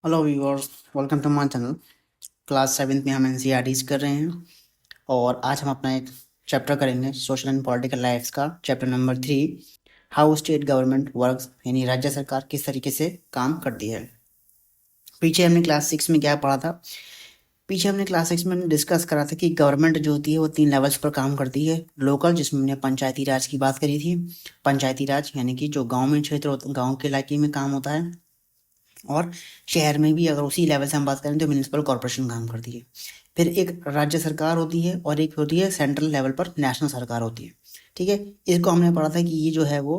Hello viewers, welcome to my channel. Class 7th में हम NCERTs कर रहे हैं और आज हम अपना एक चैप्टर करेंगे सोशल एंड पॉलिटिकल लाइफ्स का, chapter number 3, how state government works, यानी राज्य सरकार किस तरीके से काम करती है। पीछे हमने क्लास 6 में क्या पढ़ा था? पीछे हमने क्लास 6 में हमने डिस्कस करा था कि गवर्नमेंट जो होती है वो 3 लेवल्स पर काम करती है। लोकल, जिसमें हमने पंचायती राज की बात करी थी। पंचायती राज यानी कि जो गाँव में क्षेत्र, गाँव के इलाके में काम होता है। और शहर में भी अगर उसी लेवल से हम बात करें तो म्यूनिसिपल कॉर्पोरेशन काम करती है। फिर एक राज्य सरकार होती है और एक होती है सेंट्रल लेवल पर नेशनल सरकार होती है। ठीक है, इसको हमने पढ़ा था कि ये जो है वो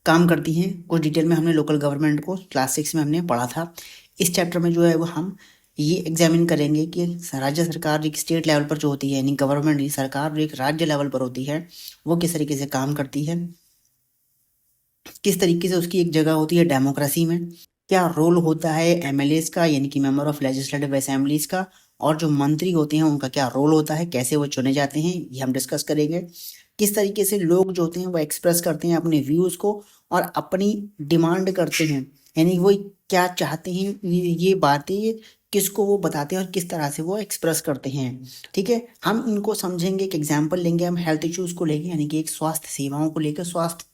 काम करती हैं। कुछ डिटेल में हमने लोकल गवर्नमेंट को क्लास 6 में हमने पढ़ा था। इस चैप्टर में जो है वो हम ये एग्जामिन करेंगे कि राज्य सरकार एक स्टेट लेवल पर जो होती है, यानी गवर्नमेंट सरकार एक राज्य लेवल पर होती है, वो किस तरीके से काम करती है, किस तरीके से उसकी एक जगह होती है डेमोक्रेसी में, क्या रोल होता है एमएलएस का यानी कि मेंबर ऑफ लेजिस्लेटिव असेंबलीज का, और जो मंत्री होते हैं उनका क्या रोल होता है, कैसे वो चुने जाते हैं, ये हम डिस्कस करेंगे। किस तरीके से लोग जो होते हैं वो एक्सप्रेस करते हैं अपने व्यूज़ को और अपनी डिमांड करते हैं, यानी वो क्या चाहते हैं, ये बातें किसको वो बताते हैं और किस तरह से वो एक्सप्रेस करते हैं। ठीक है, हम इनको समझेंगे। एक एग्जाम्पल लेंगे हम हेल्थ इश्यूज़ को लेके, यानी कि एक स्वास्थ्य सेवाओं को लेकर, स्वास्थ्य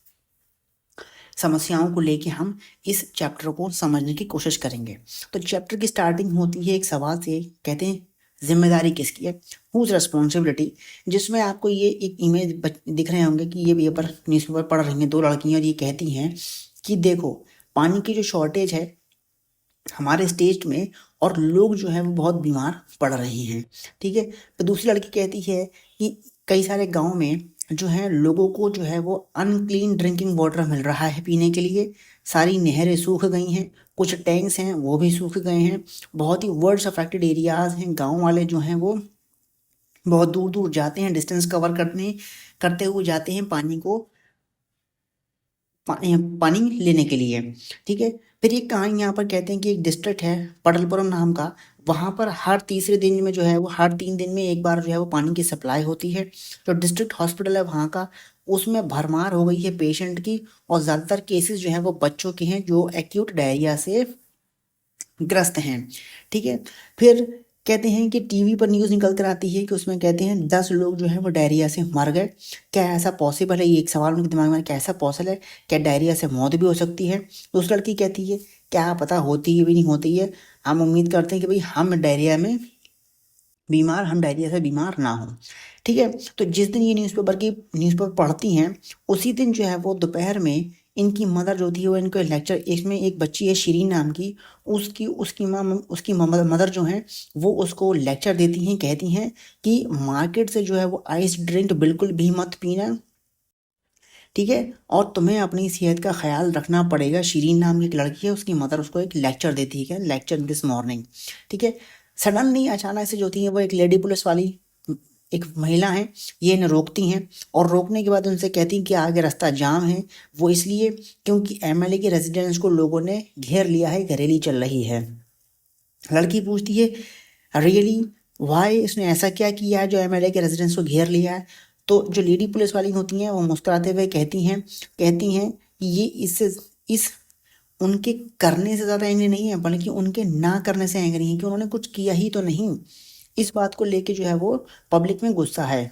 समस्याओं को लेके हम इस चैप्टर को समझने की कोशिश करेंगे। तो चैप्टर की स्टार्टिंग होती है एक सवाल से, कहते हैं जिम्मेदारी किसकी है, हुज रिस्पॉन्सिबिलिटी। जिसमें आपको ये एक इमेज दिख रहे होंगे कि ये पेपर न्यूज़पेपर पढ़ रही हैं दो लड़कियां और ये कहती हैं कि देखो, पानी की जो शॉर्टेज है हमारे स्टेट में और लोग जो है वो बहुत बीमार पड़ रहे हैं। ठीक है, तो दूसरी लड़की कहती है कि कई सारे गांव में जो है लोगों को जो है वो अनक्लीन ड्रिंकिंग वाटर मिल रहा है पीने के लिए। सारी नहरें सूख गई हैं, कुछ टैंक्स हैं वो भी सूख गए हैं। बहुत ही वर्ड्स अफेक्टेड एरियाज हैं। गांव वाले जो हैं वो बहुत दूर दूर जाते हैं, डिस्टेंस कवर करते हुए जाते हैं पानी लेने के लिए। ठीक है, फिर एक कहानी यहाँ पर कहते हैं कि एक डिस्ट्रिक्ट है पटलपुरम नाम का, वहाँ पर हर तीसरे दिन में जो है वो हर 3 दिन में एक बार जो है वो पानी की सप्लाई होती है। जो डिस्ट्रिक्ट हॉस्पिटल है वहाँ का, उसमें भरमार हो गई है पेशेंट की, और ज़्यादातर केसेस जो है वो बच्चों के हैं जो एक्यूट डायरिया से ग्रस्त हैं। ठीक है, फिर कहते हैं कि टीवी पर न्यूज़ निकल कर आती है कि उसमें कहते हैं 10 लोग जो है वो डायरिया से मर गए। क्या ऐसा पॉसिबल है? ये एक सवाल उनके दिमाग में, क्या ऐसा पॉसिबल है? क्या डायरिया से मौत भी हो सकती है? दूसरी लड़की कहती है क्या पता, होती है भी नहीं होती है, हम उम्मीद करते हैं कि भाई हम डायरिया से बीमार ना हो। ठीक है, तो जिस दिन ये न्यूज़पेपर पढ़ती हैं उसी दिन जो है वो दोपहर में इनकी मदर जो थी वो इनको लेक्चर, इसमें एक बच्ची है शिरीन नाम की, उसकी मदर जो है वो उसको लेक्चर देती हैं, कहती हैं कि मार्केट से जो है वो आइस ड्रिंक बिल्कुल भी मत पीना। ठीक है, और तुम्हें अपनी सेहत का ख्याल रखना पड़ेगा। शिरीन नाम की एक लड़की है, उसकी मदर उसको एक लेक्चर देती है, क्या लेक्चर दिस मॉर्निंग। ठीक है, सडनली अचानक से जो होती है वो एक लेडी पुलिस वाली एक महिला है, ये इन्हें रोकती हैं और रोकने के बाद उनसे कहती हैं कि आगे रास्ता जाम है। वो इसलिए क्योंकि एमएलए के रेजिडेंस को लोगों ने घेर लिया है, रैली चल रही है। लड़की पूछती है रियली वाई, इसने ऐसा क्या किया है जो एमएलए के रेजिडेंस को घेर लिया है? तो जो लेडी पुलिस वाली होती हैं वो मुस्कुराते हुए कहती हैं कि ये इससे इस उनके करने से ज़्यादा एंग्री नहीं है, बल्कि उनके ना करने से एंग्री है कि उन्होंने कुछ किया ही तो नहीं। इस बात को लेके जो है वो पब्लिक में गुस्सा है।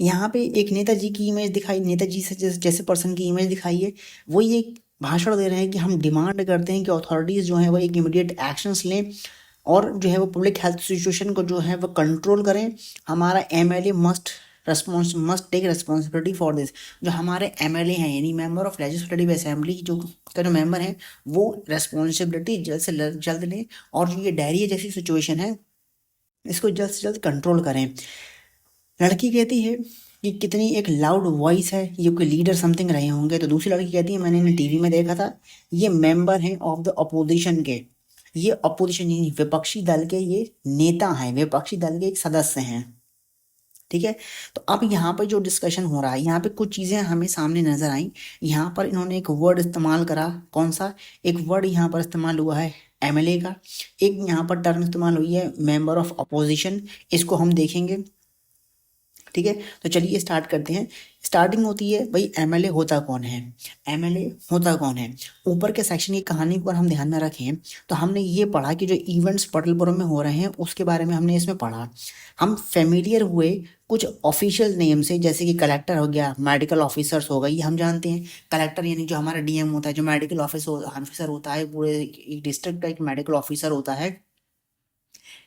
यहाँ पे एक नेताजी की इमेज दिखाई, नेताजी से जैसे पर्सन की इमेज दिखाई है। वो ये भाषण दे रहे हैं कि हम डिमांड करते हैं कि अथॉरिटीज़ जो हैं वो एक इमीडिएट एक्शंस लें और जो है वो पब्लिक हेल्थ सिचुएशन को जो है वो कंट्रोल करें। हमारा MLA must take responsibility for this. जो हमारे एमएलए हैं यानी मेंबर ऑफ लेजिस्लेटिव असेंबली जो का जो मेंबर हैं वो रेस्पॉन्सिबिलिटी जल्द से जल्द लें और जो ये डायरिया जैसी सिचुएशन है इसको जल्द से जल्द कंट्रोल करें। लड़की कहती है कि कितनी एक लाउड वॉइस है, ये कोई लीडर समथिंग रहे होंगे। तो दूसरी लड़की कहती है मैंने इन्हें टीवी में देखा था, ये मेंबर हैं ऑफ द अपोजिशन के, ये अपोजिशन यानी विपक्षी दल के ये नेता हैं, विपक्षी दल के एक सदस्य हैं। ठीक है, तो अब यहाँ पर जो डिस्कशन हो रहा है, यहाँ पे कुछ चीज़ें हमें सामने नजर आई। यहाँ पर इन्होंने एक वर्ड इस्तेमाल करा, कौन सा? एक वर्ड यहाँ पर इस्तेमाल हुआ है एमएलए का, एक यहाँ पर टर्म इस्तेमाल हुई है मेंबर ऑफ अपोजिशन। इसको हम देखेंगे। ठीक है, तो चलिए स्टार्ट करते हैं। स्टार्टिंग होती है भाई एमएलए होता कौन है, एमएलए होता कौन है। ऊपर के सेक्शन की कहानी पर हम ध्यान में रखें तो हमने ये पढ़ा कि जो इवेंट्स पटलपुरम में हो रहे हैं उसके बारे में हमने इसमें पढ़ा। हम फेमिलियर हुए कुछ ऑफिशियल नेम से, जैसे कि कलेक्टर हो गया, मेडिकल ऑफिसर्स हो गए, ये हम जानते हैं। कलेक्टर यानी जो हमारा डीएम होता है, जो मेडिकल ऑफिसर होता है, पूरे एक डिस्ट्रिक्ट का एक मेडिकल ऑफिसर होता है,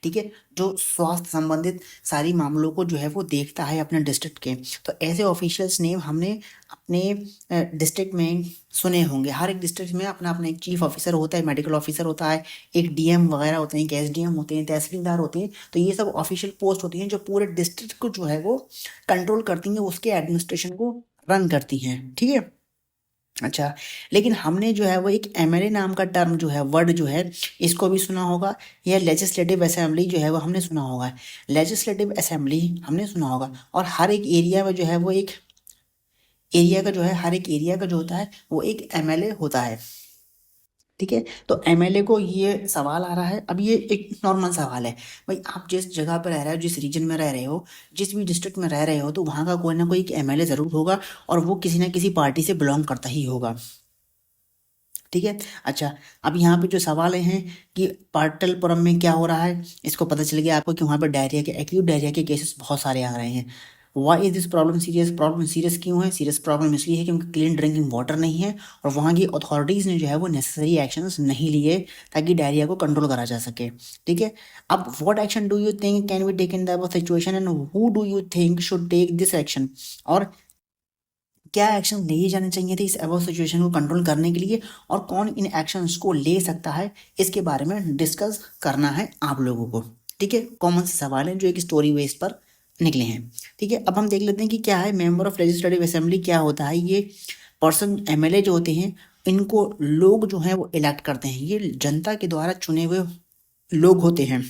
ठीक है, जो स्वास्थ्य संबंधित सारी मामलों को जो है वो देखता है अपने डिस्ट्रिक्ट के। तो ऐसे ऑफिशियल्स नेम हमने अपने डिस्ट्रिक्ट में सुने होंगे। हर एक डिस्ट्रिक्ट में अपना अपना एक चीफ ऑफिसर होता है, मेडिकल ऑफिसर होता है, एक डीएम वगैरह होते हैं, एक एसडीएम होते हैं, तहसीलदार होते हैं। तो ये सब ऑफिशियल पोस्ट होती हैं जो पूरे डिस्ट्रिक्ट को जो है वो कंट्रोल करती हैं, उसके एडमिनिस्ट्रेशन को रन करती हैं, ठीक है। अच्छा, लेकिन हमने जो है वो एक एमएलए नाम का टर्म जो है, वर्ड जो है, इसको भी सुना होगा, या लेजिस्लेटिव असेंबली जो है वो हमने सुना होगा। लेजिस्लेटिव असेंबली हमने सुना होगा। और हर एक एरिया में जो है वो एक एरिया का जो है, हर एक एरिया का जो होता है वो एक एमएलए होता है, ठीक है। तो एमएलए को ये सवाल आ रहा है। अब ये एक नॉर्मल सवाल है भाई, आप जिस जगह पर रह रहे हो, जिस रीजन में रह रहे हो, जिस भी डिस्ट्रिक्ट में रह रहे हो, तो वहाँ का कोई ना कोई एक एमएलए ज़रूर होगा और वो किसी ना किसी पार्टी से बिलोंग करता ही होगा, ठीक है। अच्छा, अब यहाँ पे जो सवाल हैं कि पाटलपुरम में क्या हो रहा है, इसको पता चल गया आपको कि वहाँ पर डायरिया के, एक्यूट डायरिया के केसेस बहुत सारे आ रहे हैं। Why is this problem serious? Problem serious क्यों है? सीरियस प्रॉब्लम इसलिए है क्योंकि क्लीन ड्रिंकिंग वाटर नहीं है और वहाँ की अथॉरिटीज़ ने जो है वो नेसेसरी एक्शंस नहीं लिए ताकि डायरिया को कंट्रोल करा जा सके, ठीक है। अब what action do you think can be taken the situation and who do you think should take this action? और क्या एक्शन लिए जाने चाहिए थे इस अबव सिचुएशन को कंट्रोल करने के लिए, और कौन इन एक्शंस को ले सकता है, इसके बारे में डिस्कस करना है आप लोगों को, ठीक है। कॉमन से सवाल हैं जो एक स्टोरी बेस पर निकले हैं, ठीक है। अब हम देख लेते हैं कि क्या है मेंबर ऑफ लेजिस्लेटिव असेंबली, क्या होता है ये पर्सन। एमएलए जो होते हैं इनको लोग जो हैं वो इलेक्ट करते हैं, ये जनता के द्वारा चुने हुए लोग होते हैं।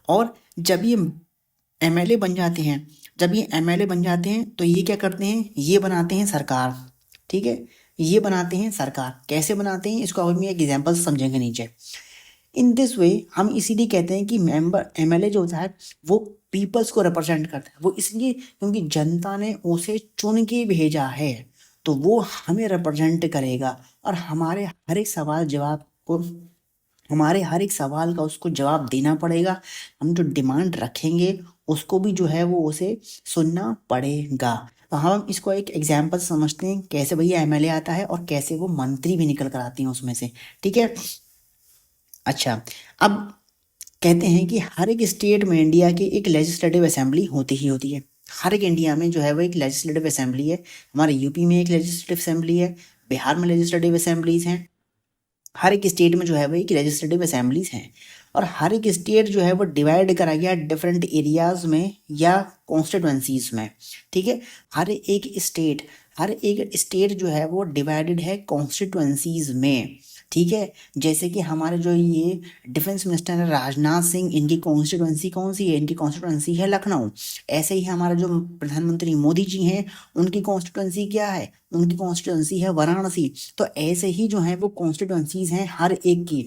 और जब ये एमएलए बन जाते हैं, जब ये एमएलए बन जाते हैं तो ये क्या करते हैं, ये बनाते हैं सरकार, ठीक है। ये बनाते हैं सरकार। कैसे बनाते हैं इसको अब हम एक एग्जाम्पल समझेंगे नीचे। इन दिस वे हम इसीलिए कहते हैं कि मेंबर एमएलए जो होता है वो पीपल्स को रिप्रेजेंट करता है। वो इसलिए क्योंकि जनता ने उसे चुन के भेजा है, तो वो हमें रिप्रेजेंट करेगा और हमारे हर एक सवाल का उसको जवाब देना पड़ेगा। हम जो डिमांड रखेंगे उसको भी जो है वो उसे सुनना पड़ेगा। तो हम इसको एक एग्जाम्पल समझते हैं कैसे भैया एमएलए आता है और कैसे वो मंत्री भी निकल कर आती हैं उसमें से, ठीक है। अच्छा, अब कहते हैं कि हर एक स्टेट में इंडिया की एक लेजिस्लेटिव असेंबली होती ही होती है। हर एक इंडिया में जो है वो एक लेजिस्लेटिव असेंबली है। हमारे यूपी में एक लेजिस्लेटिव असेंबली है, बिहार में लेजिस्लेटिव असेंबलीज हैं। हर एक स्टेट में जो है वो एक लेजिस्लेटिव असेंबलीज हैं और हर एक स्टेट जो है वो डिवाइड करा गया डिफरेंट एरियाज में या कॉन्स्टिट्यूंसीज में, ठीक है। हर एक स्टेट जो है वो डिवाइडेड है कॉन्स्टिट्यूंसीज में, ठीक है। जैसे कि हमारे जो ये डिफेंस मिनिस्टर है राजनाथ सिंह, इनकी कॉन्स्टिट्यूंसी कौन सी है? इनकी कॉन्स्टिट्यूंसी है लखनऊ। ऐसे ही हमारा जो प्रधानमंत्री मोदी जी हैं उनकी कॉन्स्टिट्यूंसी क्या है? उनकी कॉन्स्टिट्यूंसी है वाराणसी। तो ऐसे ही जो है वो कॉन्स्टिट्यूंसीज हैं हर एक की,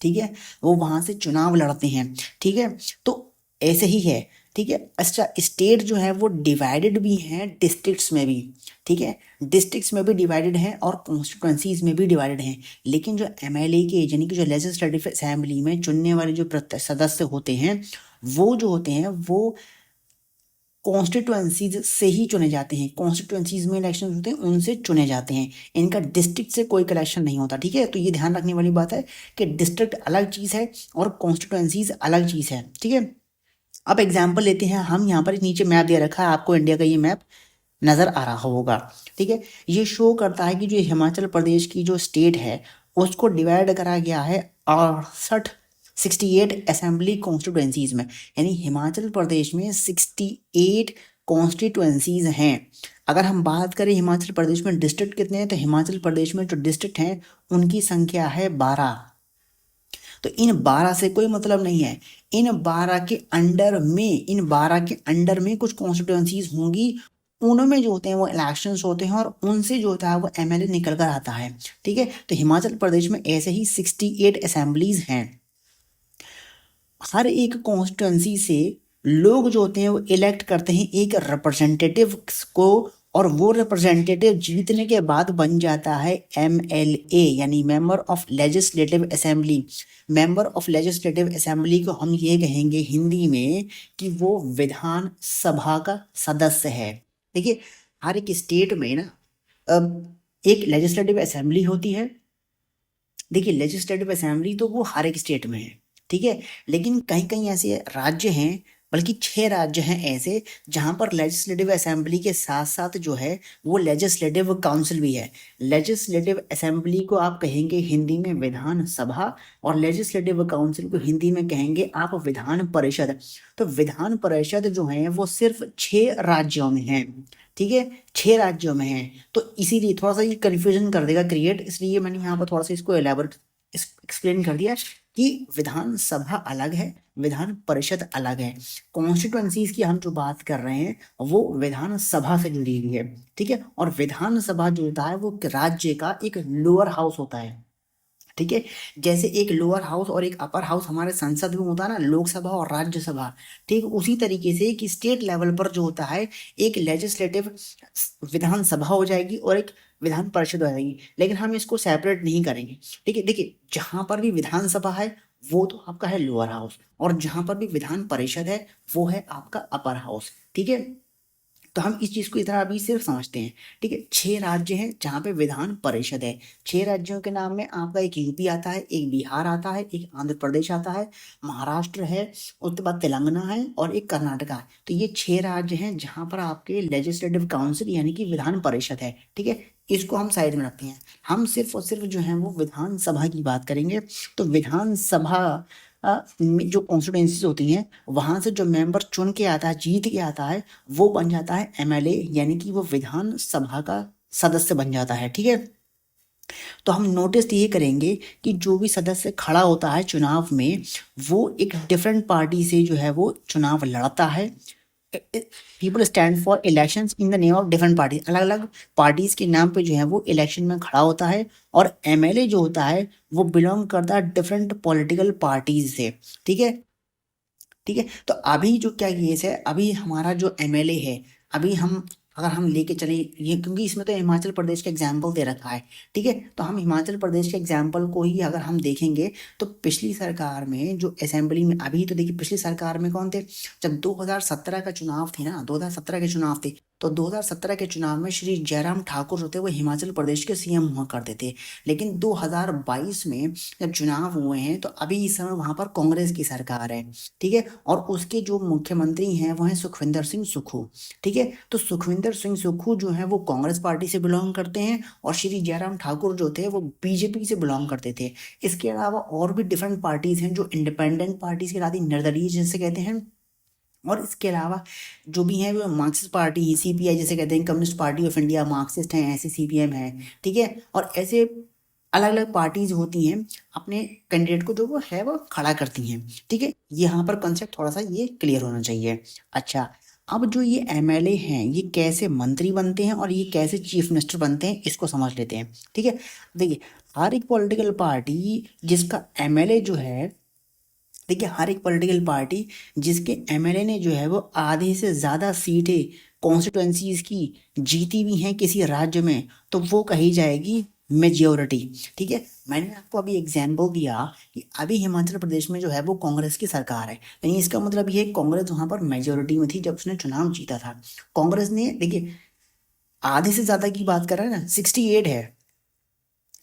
ठीक है। वो वहां से चुनाव लड़ते हैं, ठीक है। तो ऐसे ही है, ठीक है। अच्छा, स्टेट जो है वो डिवाइडेड भी हैं डिस्ट्रिक्ट्स में भी, ठीक है। डिस्ट्रिक्ट्स में भी डिवाइडेड हैं और कॉन्स्टिट्यूंसीज में भी डिवाइडेड हैं। लेकिन जो एमएलए के यानी कि जो लेजिस्लेटिव असेंबली में चुनने वाले जो सदस्य होते हैं वो जो होते हैं वो कॉन्स्टिट्यूंसीज से ही चुने जाते हैं। कॉन्स्टिट्यूंसीज में इलेक्शन होते हैं उनसे चुने जाते हैं, इनका डिस्ट्रिक्ट से कोई कलेक्शन नहीं होता, ठीक है। तो ये ध्यान रखने वाली बात है कि डिस्ट्रिक्ट अलग चीज़ है और कॉन्स्टिट्यूंसीज अलग चीज़ है, ठीक है। अब एग्जाम्पल लेते हैं हम। यहाँ पर नीचे मैप दे रखा है आपको, इंडिया का ये मैप नज़र आ रहा होगा, ठीक है। ये शो करता है कि जो हिमाचल प्रदेश की जो स्टेट है उसको डिवाइड करा गया है 68 असेंबली कॉन्स्टिट्यूंसीज में, यानी हिमाचल प्रदेश में 68 कॉन्स्टिट्यूंसीज हैं। अगर हम बात करें हिमाचल प्रदेश में डिस्ट्रिक्ट कितने हैं, तो हिमाचल प्रदेश में जो डिस्ट्रिक्ट हैं उनकी संख्या है 12। तो इन 12 से कोई मतलब नहीं है। इन 12 के अंडर में कुछ कॉन्स्टिट्यूंसीज होंगी, उनमें जो होते हैं वो इलेक्शंस होते हैं और उनसे जो होता है वो एमएलए निकल कर आता है, ठीक है। तो हिमाचल प्रदेश में ऐसे ही 68 असेंबलीज हैं। हर एक कॉन्स्टिट्यूंसी से लोग जो होते हैं वो इलेक्ट करते हैं एक रिप्रेजेंटेटिव को, और वो रिप्रेजेंटेटिव जीतने के बाद बन जाता है MLA, यानी member of legislative assembly. Member of legislative assembly को हम ये कहेंगे हिंदी में कि वो विधान सभा का सदस्य है। देखिए, हर एक स्टेट में ना एक लेजिस्लेटिव असेंबली होती है। देखिए, लेजिस्लेटिव असेंबली तो वो हर एक स्टेट में है, ठीक है, लेकिन कहीं कहीं ऐसे राज्य हैं, बल्कि 6 राज्य हैं ऐसे जहां पर लेजिस्लेटिव असेंबली के साथ साथ जो है वो लेजिस्लेटिव काउंसिल भी है। लेजिस्लेटिव असेंबली को आप कहेंगे हिंदी में विधान सभा, और लेजिस्लेटिव काउंसिल को हिंदी में कहेंगे आप विधान परिषद। तो विधान परिषद जो है वो सिर्फ 6 राज्यों में है, ठीक है, 6 राज्यों में है। तो इसीलिए थोड़ा सा ये कंफ्यूजन कर देगा क्रिएट, इसलिए मैंने यहाँ पर थोड़ा सा इसको एलाबोरेट एक्सप्लेन कर दिया कि विधान सभा अलग है, विधान परिषद अलग है। कॉन्स्टिट्यूएंसीज की हम जो बात कर रहे हैं वो विधान सभा से जुड़ी हुई है, ठीक है। और विधान सभा जो होता है वो राज्य का एक लोअर हाउस होता है, ठीक है। जैसे एक लोअर हाउस और एक अपर हाउस हमारे संसद में होता है ना, लोकसभा और राज्यसभा, ठीक उसी तरीके से कि स्टेट लेवल पर जो होता है एक लेजिस्लेटिव विधान सभा हो जाएगी और एक विधान परिषद हो जाएगी, लेकिन हम इसको सेपरेट नहीं करेंगे, ठीक है। देखिए, जहां पर भी विधानसभा है वो तो आपका है लोअर हाउस, और जहां पर भी विधान परिषद है वो है आपका अपर हाउस, ठीक है। तो हम इस चीज को इतना अभी सिर्फ समझते हैं, ठीक है। 6 राज्य हैं जहाँ पे विधान परिषद है। 6 राज्यों के नाम में आपका एक यूपी आता है, एक बिहार आता है, एक आंध्र प्रदेश आता है, महाराष्ट्र है, उसके बाद तेलंगाना है और एक कर्नाटका है। तो ये 6 राज्य हैं जहाँ पर आपके लेजिस्लेटिव काउंसिल यानी कि विधान परिषद है, ठीक है। इसको हम साइड में रखते हैं, हम सिर्फ और सिर्फ जो है वो विधानसभा की बात करेंगे। तो विधानसभा में जो कॉन्स्टिट्यूंसीज होती हैं वहां से जो मेंबर चुन के आता है, जीत के आता है, वो बन जाता है MLA, यानी कि वो विधान सभा का सदस्य बन जाता है, ठीक है। तो हम नोटिस ये करेंगे कि जो भी सदस्य खड़ा होता है चुनाव में वो एक डिफरेंट पार्टी से जो है वो चुनाव लड़ता है। People stand for elections in the name of different party, अलग अलग पार्टीज के नाम पे जो है वो इलेक्शन में खड़ा होता है। और MLA जो होता है वो बिलोंग करता है डिफरेंट पॉलिटिकल पार्टीज से, ठीक है, ठीक है। तो अभी जो क्या केस है, अभी हमारा जो MLA है, अभी हम अगर हम लेके चले ये, क्योंकि इसमें तो हिमाचल प्रदेश का एग्जाम्पल दे रखा है, ठीक है। तो हम हिमाचल प्रदेश के एग्जाम्पल को ही अगर हम देखेंगे तो पिछली सरकार में जो असेंबली में, अभी तो देखिए पिछली सरकार में कौन थे, जब 2017 का चुनाव थे ना, 2017 के चुनाव थे, तो 2017 के चुनाव में श्री जयराम ठाकुर जो थे वो हिमाचल प्रदेश के CM हुआ करते थे। लेकिन 2022 में जब चुनाव हुए हैं तो अभी इस समय वहां पर कांग्रेस की सरकार है, ठीक है। और उसके जो मुख्यमंत्री हैं वो हैं सुखविंदर सिंह सुक्खू, ठीक है। तो सुखविंदर सिंह सुक्खू जो है वो कांग्रेस पार्टी से बिलोंग करते हैं, और श्री जयराम ठाकुर जो थे वो बीजेपी से बिलोंग करते थे। इसके अलावा और भी डिफरेंट पार्टीज हैं जो इंडिपेंडेंट पार्टीज के साथ ही निर्दलीय जिसे कहते हैं, और इसके अलावा जो भी है वो मार्क्सिस्ट पार्टी, CPI जिसे कहते हैं, communist party of India, Marxist हैं, ऐसे CPM है, ठीक है। और ऐसे अलग अलग पार्टीज होती हैं अपने कैंडिडेट को जो वो है वो खड़ा करती हैं, ठीक है। यहाँ पर कंसेप्ट थोड़ा सा ये क्लियर होना चाहिए। अच्छा, अब जो ये MLA हैं ये कैसे मंत्री बनते हैं और ये कैसे चीफ मिनिस्टर बनते हैं इसको समझ लेते हैं, ठीक है। देखिए, हर एक पॉलिटिकल पार्टी जिसका MLA जो है, देखिए हर एक पॉलिटिकल पार्टी जिसके MLA ने जो है वो आधे से ज़्यादा सीटें कॉन्स्टिट्यूंसीज की जीती भी हैं किसी राज्य में, तो वो कही जाएगी मेजोरिटी, ठीक है। मैंने आपको अभी एग्जाम्पल दिया कि अभी हिमाचल प्रदेश में जो है वो कांग्रेस की सरकार है, यानी इसका मतलब ये है कांग्रेस वहां पर मेजोरिटी में थी जब उसने चुनाव जीता था। कांग्रेस ने, देखिए आधे से ज़्यादा की बात कर रहे हैं ना, 68 है,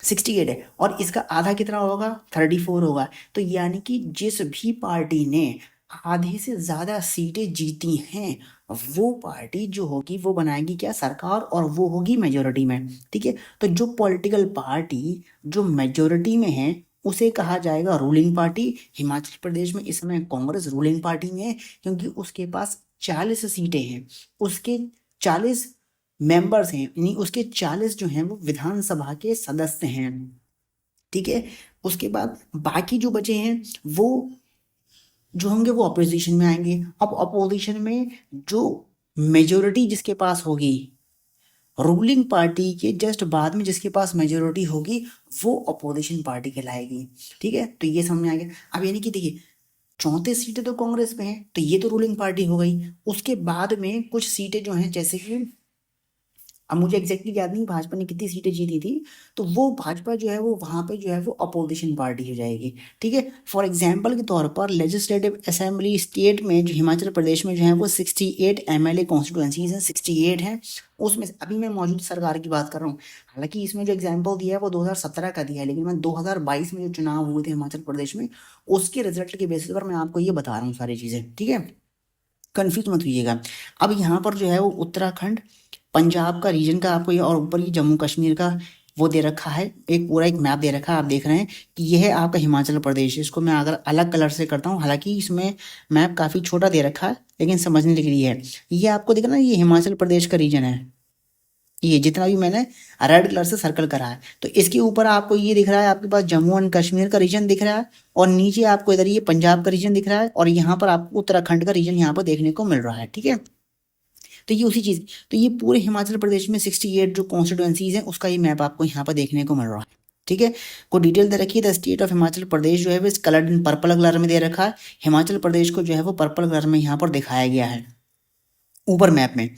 68 है, और इसका आधा कितना होगा, 34 होगा। तो यानी कि जिस भी पार्टी ने आधे से ज्यादा सीटें जीती हैं वो पार्टी जो होगी वो बनाएगी क्या, सरकार, और वो होगी मेजोरिटी में, ठीक है। तो जो पॉलिटिकल पार्टी जो मेजोरिटी में है उसे कहा जाएगा रूलिंग पार्टी। हिमाचल प्रदेश में इस समय कांग्रेस रूलिंग पार्टी में है क्योंकि उसके पास 40 सीटें हैं, उसके 40 मेंबर्स हैं, यानी उसके 40 जो हैं वो विधानसभा के सदस्य हैं, ठीक है। उसके बाद बाकी जो बचे हैं वो जो होंगे वो अपोजिशन में आएंगे। अब अपोजिशन में जो मेजोरिटी जिसके पास होगी, रूलिंग पार्टी के जस्ट बाद में जिसके पास मेजोरिटी होगी वो अपोजिशन पार्टी कहलाएगी, ठीक है। तो ये समझ में आ गया। अब यानी कि देखिए 34 सीटें तो कांग्रेस में है, तो ये तो रूलिंग पार्टी हो गई। उसके बाद में कुछ सीटें जो हैं, जैसे कि अब मुझे एग्जैक्टली याद नहीं भाजपा ने कितनी सीटें जीती थी, तो वो भाजपा जो है वो वहाँ पे जो है वो अपोजिशन पार्टी हो जाएगी। ठीक है, फॉर एग्जाम्पल के तौर पर लेजिस्लेटिव असेंबली स्टेट में जो हिमाचल प्रदेश में जो है वो 68 एमएलए कॉन्स्टिट्यूंसीज हैं, 68 हैं। उसमें से अभी मैं मौजूदा सरकार की बात कर रहा हूँ, हालांकि इसमें जो एग्जाम्पल दिया है वो 2017 का दिया है, लेकिन मैं 2022 में जो चुनाव हुए थे हिमाचल प्रदेश में, उसके रिजल्ट के बेसिस पर मैं आपको ये बता रहा हूँ सारी चीज़ें। ठीक है, कंफ्यूज मत होइएगा। अब यहाँ पर जो है वो उत्तराखंड, पंजाब का रीजन का आपको ये, और ऊपर ये जम्मू कश्मीर का वो दे रखा है, एक पूरा एक मैप दे रखा है। आप देख रहे हैं कि ये है आपका हिमाचल प्रदेश। इसको मैं अगर अलग कलर से करता हूँ, हालांकि इसमें मैप काफ़ी छोटा दे रखा है, लेकिन समझने के लिए है। ये आपको दिख रहा है, ये हिमाचल प्रदेश का रीजन है, ये जितना भी मैंने रेड कलर से सर्कल करा है। तो इसके ऊपर आपको ये दिख रहा है, आपके पास जम्मू एंड कश्मीर का रीजन दिख रहा है, और नीचे आपको इधर ये पंजाब का रीजन दिख रहा है, और यहाँ पर आपको उत्तराखंड का रीजन यहाँ पर देखने को मिल रहा है। ठीक है, तो ये उसी चीज़, तो ये पूरे हिमाचल प्रदेश में 68 जो कॉन्स्टिट्यूंसीज हैं उसका ये मैप आपको यहाँ पर देखने को मिल रहा है। ठीक है, को डिटेल दे रखी है। द स्टेट ऑफ हिमाचल प्रदेश जो है वो इस कलर्ड इन पर्पल कलर में दे रखा है। हिमाचल प्रदेश को जो है वो पर्पल कलर में यहाँ पर दिखाया गया है ऊपर मैप में।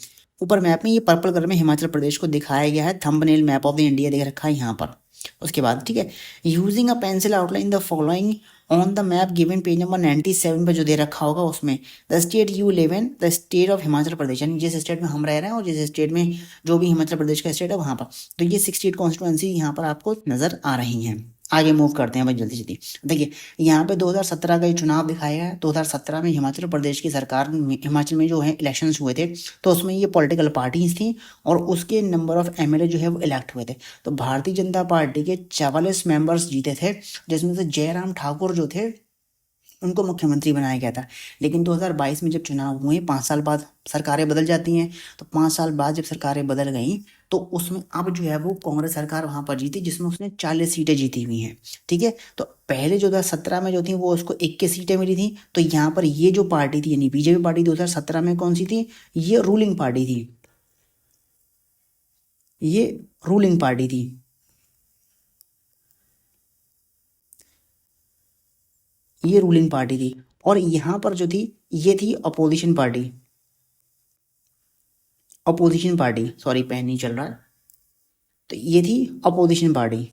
ऊपर मैप में ये पर्पल कलर में हिमाचल प्रदेश को दिखाया गया है, thumbnail map of the India दे रखा है यहाँ पर। उसके बाद ठीक है, using a pencil outline the following on the map given page number 97 पे जो दे रखा होगा उसमें, the state you live in, the state of Himachal Pradesh, यानी जिस स्टेट में हम रह रहे हैं और जिस स्टेट में जो भी हिमाचल प्रदेश का स्टेट है वहाँ पर, तो ये 68 कॉन्स्टिट्यूंसी यहाँ पर आपको नजर आ रही हैं। आगे मूव करते हैं भाई जल्दी जल्दी। देखिए यहाँ पे 2017 का ये चुनाव दिखाया है। 2017 में हिमाचल प्रदेश की सरकार हिमाचल में जो है इलेक्शंस हुए थे, तो उसमें ये पॉलिटिकल पार्टीज थी और उसके नंबर ऑफ एमएलए जो है वो इलेक्ट हुए थे। तो भारतीय जनता पार्टी के 44 मेंबर्स जीते थे, जिसमें से जयराम ठाकुर जो थे उनको मुख्यमंत्री बनाया गया था। लेकिन 2022 में जब चुनाव हुए, 5 साल बाद सरकारें बदल जाती हैं, तो 5 साल बाद जब सरकारें बदल गई तो उसमें अब जो है वो कांग्रेस सरकार वहाँ पर जीती, जिसमें उसने 40 सीटें जीती हुई हैं। ठीक है, तो पहले जो 2017 में जो थी वो उसको 21 सीटें मिली थी। तो यहाँ पर ये जो पार्टी थी यानी बीजेपी पार्टी 2017 में कौन सी थी, ये रूलिंग पार्टी थी, ये रूलिंग पार्टी थी। ये रूलिंग पार्टी थी, और यहाँ पर जो थी ये थी opposition party. Opposition party, sorry pen नहीं चल रहा है, तो ये थी अपोजिशन पार्टी।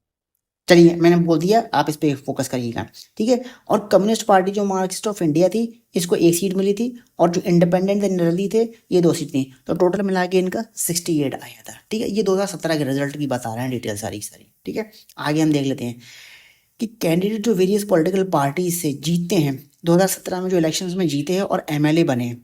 चलिए मैंने बोल दिया, आप इस पे फोकस करिएगा। ठीक है, और कम्युनिस्ट पार्टी जो मार्क्सिस्ट ऑफ इंडिया थी, इसको 1 सीट मिली थी, और जो इंडिपेंडेंट निर्दलीय थे ये 2 सीट थी। तो टोटल मिला के इनका 68 आया था। ठीक है, ये 2017 के रिजल्ट की बता रहे हैं डिटेल सारी सारी। ठीक है, आगे हम देख लेते हैं कि कैंडिडेट जो वेरियस पॉलिटिकल पार्टी से जीतते हैं, 2017 में जो इलेक्शंस में जीते हैं और एमएलए बने।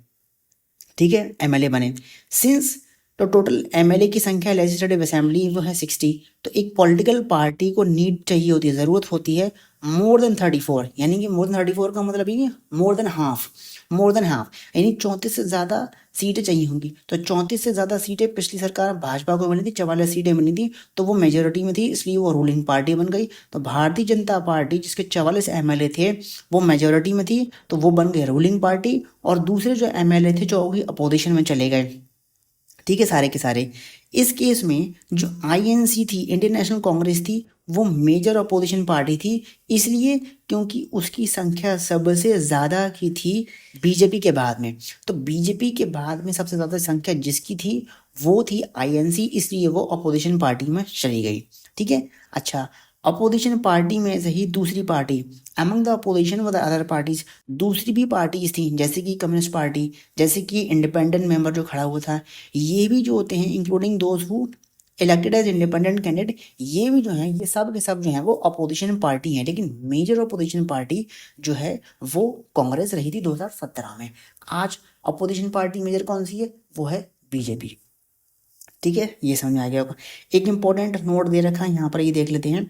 ठीक है, एमएलए बने सिंस, तो टोटल एमएलए की संख्या लेजिस्लेटिव असेंबली वो है 60। तो एक पॉलिटिकल पार्टी को नीड चाहिए होती है, ज़रूरत होती है मोर देन 34, यानी कि मोर देन 34 का मतलब ये more than half, more than half यानी 34 से ज़्यादा सीटें चाहिए होंगी। तो 34 से ज़्यादा सीटें पिछली सरकार भाजपा को मिली थी, 44 सीटें मिली थी, तो वो मेजोरिटी में थी, इसलिए वो रूलिंग पार्टी बन गई। तो भारतीय जनता पार्टी जिसके 44 एमएलए थे वो मेजोरिटी में थी, तो वो बन गए रूलिंग पार्टी, और दूसरे जो एमएलए थे जो अपोजिशन में चले गए। ठीक है, सारे के सारे। इस केस में जो आईएनसी थी, इंडियन नेशनल कांग्रेस थी, वो मेजर अपोजिशन पार्टी थी, इसलिए क्योंकि उसकी संख्या सबसे ज़्यादा की थी बीजेपी के बाद में। तो बीजेपी के बाद में सबसे ज़्यादा संख्या जिसकी थी वो थी आईएनसी, इसलिए वो अपोजिशन पार्टी में चली गई। ठीक है, अच्छा, अपोजिशन पार्टी में से ही दूसरी पार्टी, अमंग द अपोजिशन व द अदर पार्टीज, दूसरी भी पार्टीज थी, जैसे कि कम्युनिस्ट पार्टी, जैसे कि इंडिपेंडेंट मेंबर जो खड़ा हुआ था, ये भी जो होते हैं including those who elected as independent candidate, ये भी जो है ये सब के सब जो है वो अपोजिशन पार्टी है। लेकिन मेजर अपोजिशन पार्टी जो है वो कांग्रेस रही थी 2017 में। आज अपोजिशन पार्टी मेजर कौन सी है, वो है बीजेपी। ठीक है, ये समझ में आ गया होगा। एक इंपॉर्टेंट नोट दे रखा है यहाँ पर, ये देख लेते हैं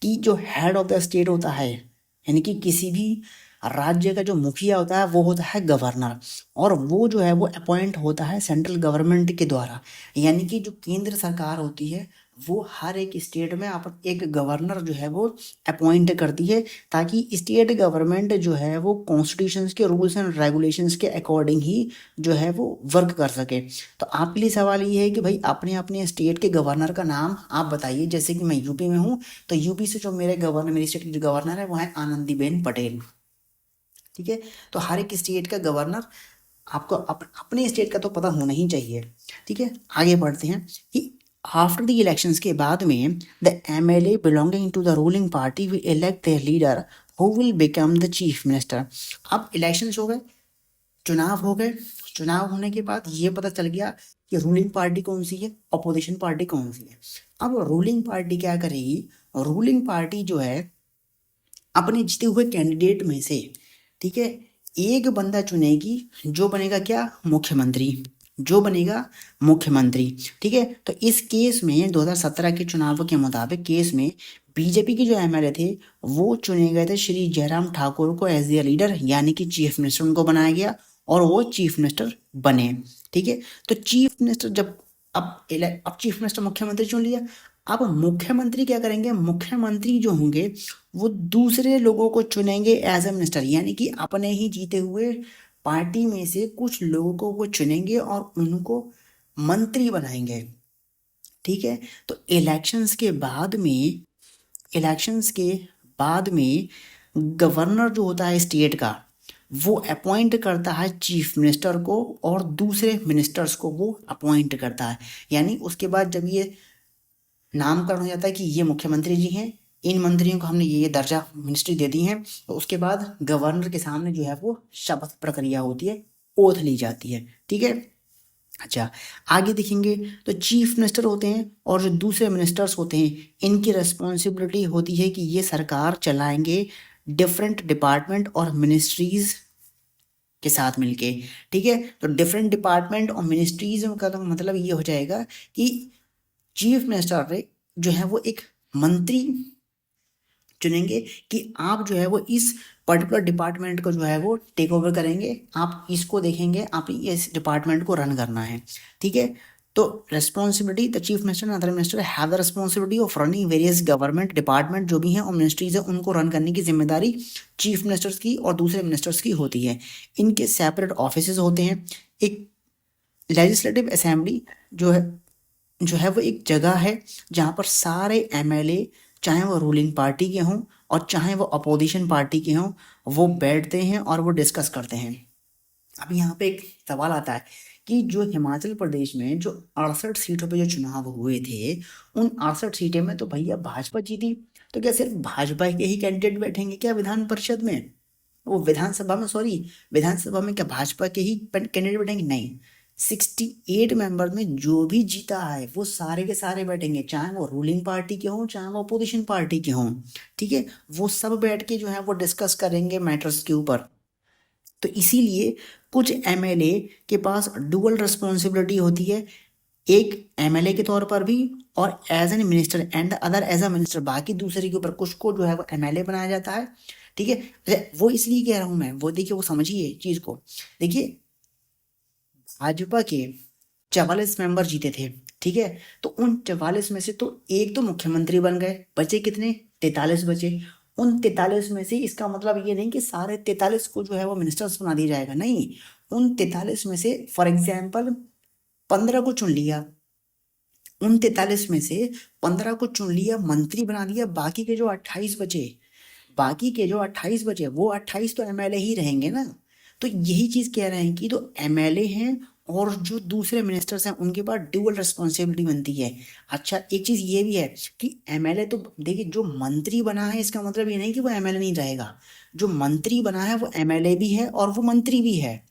कि जो हेड ऑफ द स्टेट होता है, यानी कि किसी भी राज्य का जो मुखिया होता है वो होता है गवर्नर, और वो जो है वो अपॉइंट होता है सेंट्रल गवर्नमेंट के द्वारा। यानी कि जो केंद्र सरकार होती है वो हर एक स्टेट में आप एक गवर्नर जो है वो अपॉइंट करती है, ताकि स्टेट गवर्नमेंट जो है वो कॉन्स्टिट्यूशंस के रूल्स एंड रेगुलेशंस के अकॉर्डिंग ही जो है वो वर्क कर सके। तो आपके लिए सवाल ये है कि भाई अपने अपने स्टेट के गवर्नर का नाम आप बताइए। जैसे कि मैं यूपी में हूँ, तो यूपी से जो मेरे गवर्नर, मेरी स्टेट के जो गवर्नर है वो है आनंदीबेन पटेल। ठीक है। तो हर एक स्टेट का गवर्नर आपको अपने स्टेट का तो पता होना ही चाहिए। ठीक है, आगे बढ़ते हैं कि आफ्टर द इलेक्शंस के बाद में the MLA belonging to the ruling party will elect their leader who will become the chief minister. अब इलेक्शंस हो गए, चुनाव हो गए, चुनाव होने के बाद ये पता चल गया कि रूलिंग पार्टी कौन सी है, अपोजिशन पार्टी कौन सी है। अब रूलिंग पार्टी क्या करेगी, रूलिंग पार्टी जो है अपने जीते हुए कैंडिडेट में से, ठीक है, एक बंदा चुनेगी जो बनेगा क्या, मुख्यमंत्री, जो बनेगा मुख्यमंत्री। ठीक है, तो इस केस में 2017 के चुनावों के मुताबिक केस में बीजेपी के जो एमएलए थे वो चुने गए थे श्री जयराम ठाकुर को एज ए लीडर, यानी कि चीफ मिनिस्टर उनको बनाया गया और वो चीफ मिनिस्टर बने। ठीक है, तो चीफ मिनिस्टर जब अब चीफ मिनिस्टर मुख्यमंत्री चुन लिया, अब मुख्यमंत्री क्या करेंगे, मुख्यमंत्री जो होंगे वो दूसरे लोगों को चुनेंगे एज ए मिनिस्टर, यानी कि अपने ही जीते हुए पार्टी में से कुछ लोगों को वो चुनेंगे और उनको मंत्री बनाएंगे। ठीक है, तो इलेक्शंस के बाद में गवर्नर जो होता है स्टेट का वो अपॉइंट करता है चीफ मिनिस्टर को और दूसरे मिनिस्टर्स को वो अपॉइंट करता है। यानी उसके बाद जब ये नामकरण हो जाता है कि ये मुख्यमंत्री जी हैं, इन मंत्रियों को हमने ये दर्जा मिनिस्ट्री दे दी है, तो उसके बाद गवर्नर के सामने जो है वो शपथ प्रक्रिया होती है, ओथ ली जाती है। ठीक है, अच्छा आगे देखेंगे तो चीफ मिनिस्टर होते हैं और जो दूसरे मिनिस्टर्स होते हैं इनकी रिस्पॉन्सिबिलिटी होती है कि ये सरकार चलाएंगे डिफरेंट डिपार्टमेंट और मिनिस्ट्रीज के साथ मिलके। ठीक है, तो डिफरेंट डिपार्टमेंट और मिनिस्ट्रीज का तो मतलब ये हो जाएगा कि चीफ मिनिस्टर जो है वो एक मंत्री चुनेंगे कि आप जो है वो इस पर्टिकुलर डिपार्टमेंट को जो है वो टेक ओवर करेंगे, आप इसको देखेंगे, आप इस डिपार्टमेंट को रन करना है। ठीक है, तो responsibility the chief minister and other minister have the responsibility of running various government department जो भी हैं और मिनिस्ट्रीज है उनको रन करने की जिम्मेदारी चीफ मिनिस्टर्स की और दूसरे मिनिस्टर्स की होती है। इनके सेपरेट ऑफिस होते हैं। एक लेजिस्लेटिव असेंबली जो है वो एक जगह है जहाँ पर सारे एमएलए चाहे वो रूलिंग पार्टी के हों और चाहे वो अपोजिशन पार्टी के हों वो बैठते हैं और वो डिस्कस करते हैं। अब यहाँ पे एक सवाल आता है कि जो हिमाचल प्रदेश में जो 68 सीटों पे जो चुनाव हुए थे उन 68 सीटें में तो भैया भाजपा जीती, तो क्या सिर्फ भाजपा के ही कैंडिडेट बैठेंगे क्या विधान परिषद में, वो विधानसभा में क्या भाजपा के ही कैंडिडेट बैठेंगे, नहीं। 68 मेंबर में जो भी जीता है वो सारे के सारे बैठेंगे, चाहे वो रूलिंग पार्टी के हों चाहे वो अपोजिशन पार्टी के हों। ठीक है, वो सब बैठ के जो है वो डिस्कस करेंगे मैटर्स के ऊपर। तो इसीलिए कुछ एमएलए के पास डुअल रिस्पॉन्सिबिलिटी होती है, एक एमएलए के तौर पर भी और as an minister and other as a minister, बाकी दूसरे के ऊपर कुछ को जो है वो एमएलए बनाया जाता है। ठीक है, वो इसलिए कह रहा हूँ मैं, वो देखिए वो समझिए चीज को। देखिए भाजपा के 44 मेंबर जीते थे। ठीक है, तो उन 44 में से तो एक तो मुख्यमंत्री बन गए, बचे कितने, 43 बचे। उन 43 में से इसका मतलब ये नहीं कि सारे 43 को जो है वो मिनिस्टर्स बना दिया जाएगा, नहीं। उन 43 में से फॉर एग्जाम्पल 15 को चुन लिया, उन 43 में से 15 को चुन लिया, मंत्री बना दिया, बाकी के जो 28 बचे, वो 28 तो एमएलए ही रहेंगे ना। तो यही चीज कह रहे हैं कि तो एमएलए हैं और जो दूसरे मिनिस्टर्स हैं उनके पास ड्यूअल रिस्पॉन्सिबिलिटी बनती है। अच्छा एक चीज ये भी है कि एमएलए तो देखिए जो मंत्री बना है इसका मतलब ये नहीं कि वो एमएलए नहीं रहेगा, जो मंत्री बना है वो एमएलए भी है और वो मंत्री भी है।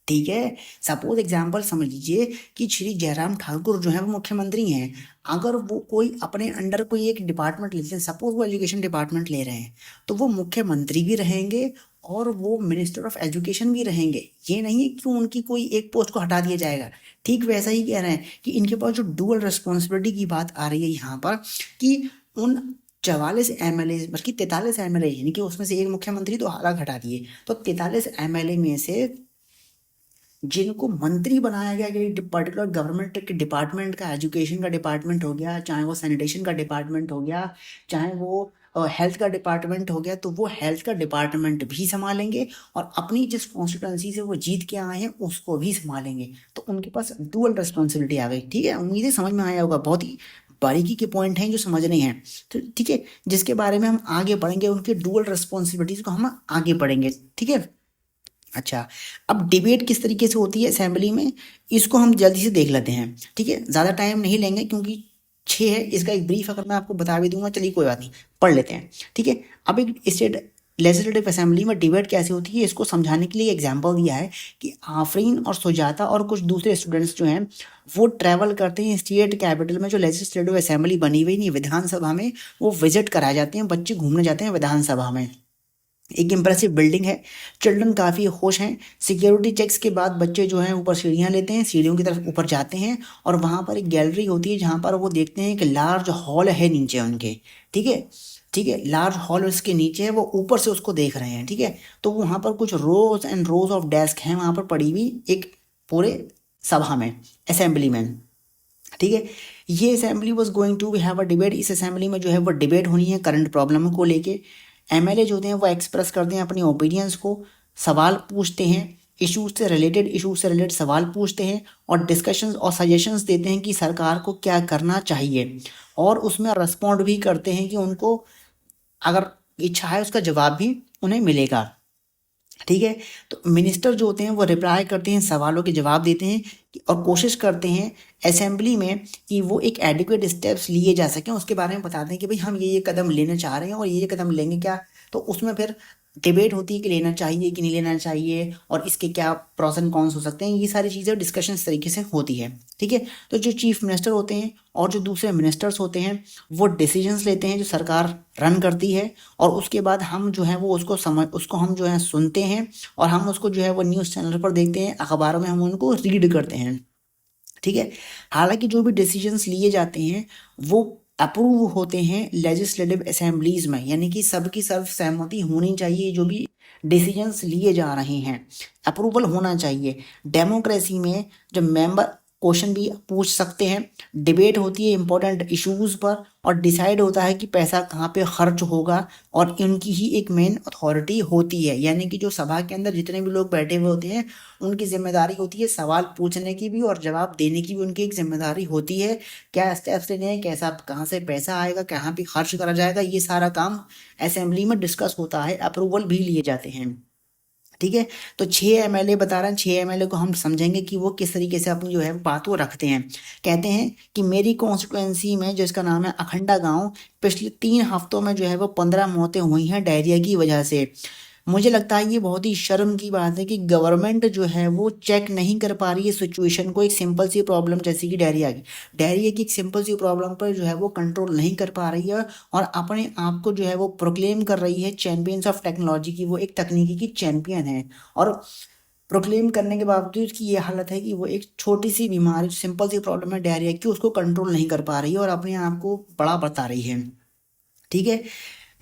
ठीक है, सपोज एग्जाम्पल समझ लीजिए कि श्री जयराम ठाकुर जो है वो मुख्यमंत्री हैं, अगर वो कोई अपने अंडर कोई एक डिपार्टमेंट लेते हैं, सपोज वो एजुकेशन डिपार्टमेंट ले रहे हैं, तो वो मुख्यमंत्री भी रहेंगे और वो मिनिस्टर ऑफ एजुकेशन भी रहेंगे। ये नहीं है कि उनकी कोई एक पोस्ट को हटा दिया जाएगा। ठीक वैसा ही कह रहे हैं कि इनके पास जो डुअल रिस्पॉन्सिबिलिटी की बात आ रही है यहाँ पर कि उन 44 एमएलए बल्कि 43 एमएलए, यानी कि उसमें से एक मुख्यमंत्री तो अलग हटा दिए, तो 43 एमएलए में से जिनको मंत्री बनाया गया कि पर्टिकुलर गवर्नमेंट के डिपार्टमेंट का, एजुकेशन का डिपार्टमेंट हो गया, चाहे वो सैनिटेशन का डिपार्टमेंट हो गया, चाहे वो हेल्थ का डिपार्टमेंट हो गया, तो वो हेल्थ का डिपार्टमेंट भी संभालेंगे और अपनी जिस कॉन्स्टिट्यूंसी से वो जीत के आए हैं उसको भी संभालेंगे। तो उनके पास डुअल रिस्पॉन्सिबिलिटी आ गई। ठीक है, उम्मीद है समझ में आया होगा, बहुत ही बारीकी के पॉइंट हैं जो समझने हैं, तो ठीक है, जिसके बारे में हम आगे पढ़ेंगे, उनके डुअल रिस्पॉन्सिबिलिटीज को हम आगे पढ़ेंगे, ठीक है। अच्छा, अब डिबेट किस तरीके से होती है असेंबली में, इसको हम जल्दी से देख लेते हैं, ठीक है, ज़्यादा टाइम नहीं लेंगे क्योंकि 6 है, इसका एक ब्रीफ अगर मैं आपको बता भी दूंगा, चलिए कोई बात नहीं, पढ़ लेते हैं, ठीक है। अब एक स्टेट लेजिस्लेटिव असेंबली में डिबेट कैसे होती है इसको समझाने के लिए एग्जाम्पल दिया है कि आफरीन और सुजाता और कुछ दूसरे स्टूडेंट्स जो हैं वो ट्रैवल करते हैं स्टेट कैपिटल में, जो लेजिस्लेटिव असेंबली बनी हुई नहीं विधानसभा में, वो विजिट कराए जाते हैं, बच्चे घूमने जाते हैं विधानसभा में। एक इम्प्रेसिव बिल्डिंग है, चिल्ड्रन काफ़ी खुश हैं, सिक्योरिटी चेक्स के बाद बच्चे जो हैं ऊपर सीढ़ियाँ लेते हैं, सीढ़ियों की तरफ ऊपर जाते हैं और वहाँ पर एक गैलरी होती है जहाँ पर वो देखते हैं कि लार्ज हॉल है नीचे उनके, ठीक है, ठीक है, लार्ज हॉल उसके नीचे है, वो ऊपर से उसको देख रहे हैं, ठीक है। तो वहाँ पर कुछ रोज एंड रोज ऑफ डेस्क हैं वहाँ पर पड़ी हुई एक पूरे सभा में, असेंबली में, ठीक है। ये assembly was going to have a debate, इस असेंबली में जो है वो डिबेट होनी है करंट प्रॉब्लम को लेके। एमएलए जो होते हैं वो एक्सप्रेस करते हैं अपनी ओपिनियंस को, सवाल पूछते हैं, इशूज से रिलेटेड सवाल पूछते हैं और डिस्कशंस और सजेशंस देते हैं कि सरकार को क्या करना चाहिए, और उसमें रिस्पॉन्ड भी करते हैं कि उनको अगर इच्छा है उसका जवाब भी उन्हें मिलेगा, ठीक है। तो मिनिस्टर जो होते हैं वो रिप्लाई करते हैं, सवालों के जवाब देते हैं और कोशिश करते हैं असेंबली में कि वो एक एडिक्वेट स्टेप्स लिए जा सकें, उसके बारे में बताते हैं कि भाई हम ये कदम लेना चाह रहे हैं और ये कदम लेंगे क्या। तो उसमें फिर डिबेट होती है कि लेना चाहिए कि नहीं लेना चाहिए और इसके क्या प्रोस एंड कॉन्स हो सकते हैं, ये सारी चीज़ें डिस्कशन इस तरीके से होती है, ठीक है। तो जो चीफ मिनिस्टर होते हैं और जो दूसरे मिनिस्टर्स होते हैं वो डिसीजंस लेते हैं जो सरकार रन करती है, और उसके बाद हम जो है वो उसको हम जो है सुनते हैं और हम उसको जो है वो न्यूज़ चैनल पर देखते हैं, अखबारों में हम उनको रीड करते हैं, ठीक है। हालांकि जो भी डिसीजंस लिए जाते हैं वो अप्रूव होते हैं लेजिस्लेटिव असेंबलीज में, यानी कि सबकी सर्व सहमति होनी चाहिए, जो भी डिसीजंस लिए जा रहे हैं अप्रूवल होना चाहिए। डेमोक्रेसी में जब मेंबर क्वेश्चन भी पूछ सकते हैं, डिबेट होती है इंपॉर्टेंट इश्यूज पर और डिसाइड होता है कि पैसा कहाँ पे खर्च होगा, और इनकी ही एक मेन अथॉरिटी होती है, यानी कि जो सभा के अंदर जितने भी लोग बैठे हुए होते हैं उनकी जिम्मेदारी होती है सवाल पूछने की भी और जवाब देने की भी उनकी एक जिम्मेदारी होती है, क्या स्टेप्स लेने हैं, कैसा कहाँ से पैसा आएगा, कहाँ पे खर्च करा जाएगा, ये सारा काम असेंबली में डिस्कस होता है, अप्रूवल भी लिए जाते हैं, ठीक है। तो 6 एमएलए बता रहे हैं, 6 एमएलए को हम समझेंगे कि वो किस तरीके से अपनी जो है बात वो रखते हैं। कहते हैं कि मेरी कॉन्स्टिट्यूएंसी में जिसका नाम है अखंडा गांव, पिछले 3 हफ्तों में जो है वो 15 मौतें हुई हैं डायरिया की वजह से। मुझे लगता है ये बहुत ही शर्म की बात है कि गवर्नमेंट जो है वो चेक नहीं कर पा रही है सिचुएशन को, एक सिंपल सी प्रॉब्लम जैसे कि डायरिया की एक सिंपल सी प्रॉब्लम पर जो है वो कंट्रोल नहीं कर पा रही है और अपने आप को जो है वो प्रोक्लेम कर रही है चैंपियंस ऑफ टेक्नोलॉजी की, वो एक तकनीकी की चैंपियन है, और प्रोक्लेम करने के बावजूद की ये हालत है कि वो एक छोटी सी बीमारी सिंपल सी प्रॉब्लम है डायरिया की, उसको कंट्रोल नहीं कर पा रही है और अपने आप को बड़ा बता रही है, ठीक है।